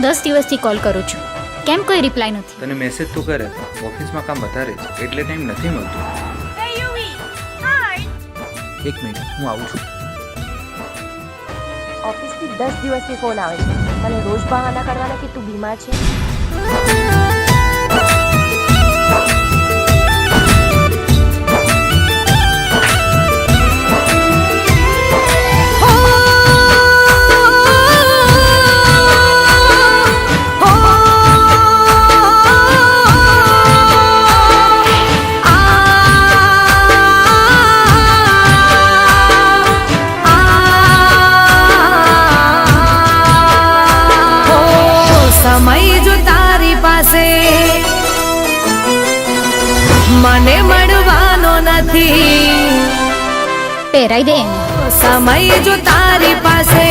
10 દિવસથી કોલ કરું છું, કેમ કોઈ રિપ્લાય નથી? તને મેસેજ તો કરે, ઓફિસમાં કામ વધારે છે એટલે ટાઈમ નથી મળતો. એક મિનિટ, હું આવું છું. ઓફિસથી 10 દિવસથી ફોન આવે છે. મને રોજ બહાના કરવાના કે તું બીમાર છે. સમય જો તારી પાસે મને મળવાનો નથી, પહેરાઈ દે એને. સમય જો તારી પાસે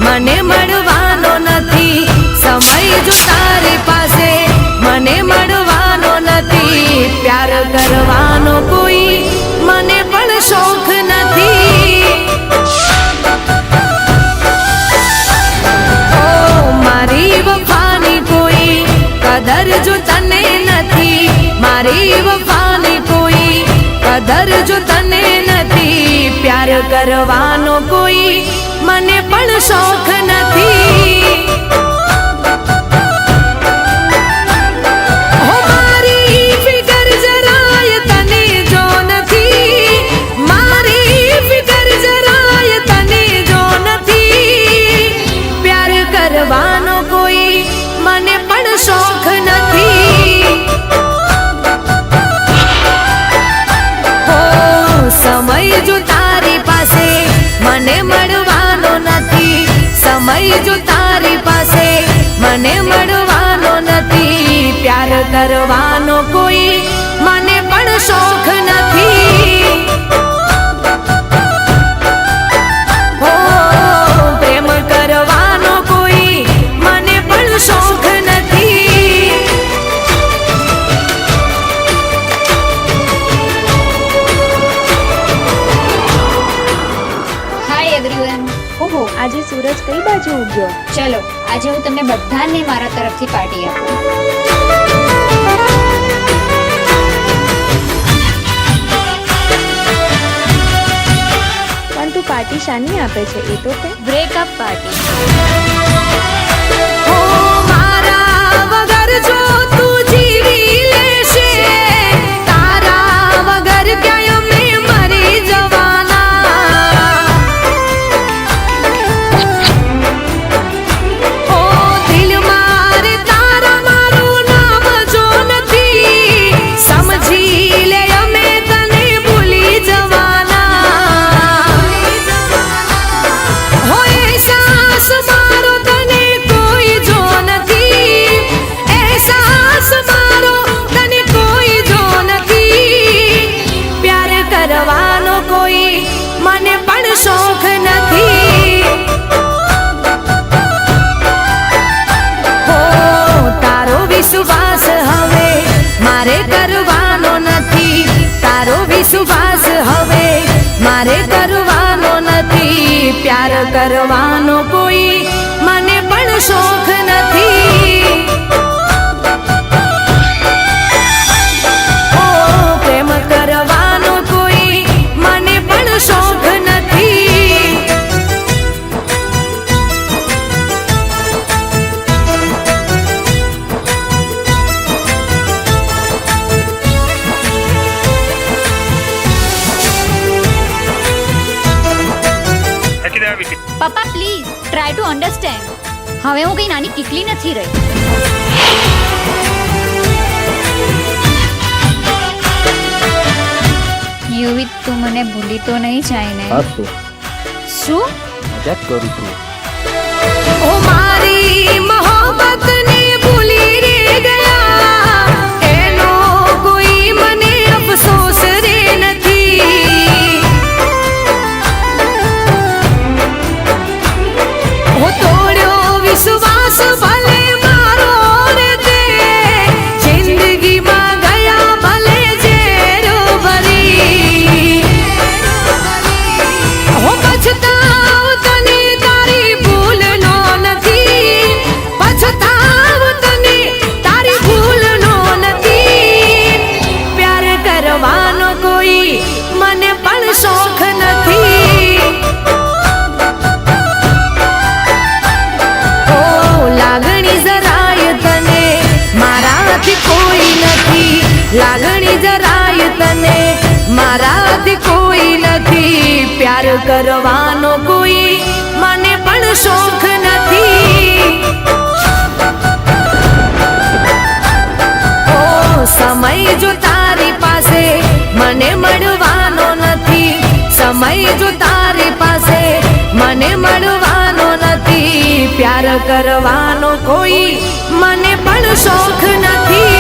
મને મળવાનો નથી, સમય જો તારી પાસે મને મળવાનો નથી, પ્યાર કરવાનો કોઈ મને પણ શોખ નથી. મારી વફાની કોઈ કદર જો તને નથી, મારી વફાની કોઈ કદર જો તને નથી, પ્યાર કરવાનો કોઈ મને પણ શોખ નથી. હો મારી ફિકર જરાય તને જો નથી, મારી ફિકર જરાય તને જો નથી, પ્યાર કરવાનો કોઈ મને પણ શોખ નથી. હો સમય જો તારી પાસે મને મળવાનો નથી, સમય જો તારી પાસે મને મળવાનો નથી, પ્યાર કરવાનો કોઈ મને પણ શોખ નથી. હો પ્રેમ કરવાનો કોઈ મને પણ શોખ નથી. Hi everyone. ઓહો, આજે સૂરજ કઈ બાજુ ઉગ્યો? ચલો આજે હું તમને બધાને મારા તરફથી પાર્ટી આપું. પણ તું પાર્ટી શાની આપે છે એ તો કે? Breakup party. હો મારા વગર જો તું જીવી લેશે, તારા વગર ક્યાંય અમે મરી જવાના. હો દિલ મારે તારા મારું નામ જો નથી, સમજી લે અમે તને ભૂલી જવાના. હો એહસાસ મારો તને કોઈ જો નથી, એહસાસ મારો તને કોઈ જો નથી, પ્યાર કરવાનો કોઈ મને પણ શોખ નથી. હો તારો વિશ્વાસ હવે મારે કરવાનો નથી, તારો વિશ્વાસ હવે મારે કરવાનો નથી, પ્યાર કરવાનો કોઈ મને પણ શોખ નથી. ઓ પ્રેમ કરવાનો કોઈ મને પણ શોખ નથી. પપ્પા પ્લીઝ ટ્રાય ટુ અન્ડરસ્ટેન્ડ. હવે હું કઈ નાની કીકલી નથી રહી. યુવી તું મને ભૂલી તો નહીં જાય ને? શું? મજાક કરું છું. ઓ મારી મોહબ્બતને ભૂલી રે ગયા, એનો કોઈ મને અફસોસ રે નથી. હું તોડ્યો વિશ્વાસ ભલે મારો રે તે, જિંદગીમાં ગયા ભલે ઝેરો ભરી. હું પછતાવ તને તારી ભૂલનો નથી, લાગણી જરાય તને મારાથી કોઈ નથી, પ્યાર કરવાનો કોઈ મને પણ શોખ નથી. ઓ સમય જો તારી પાસે મને મળવાનો નથી, સમય જો તારી પાસે મને મળવાનો નથી, પ્યાર કરવાનો કોઈ મને પણ શોખ નથી.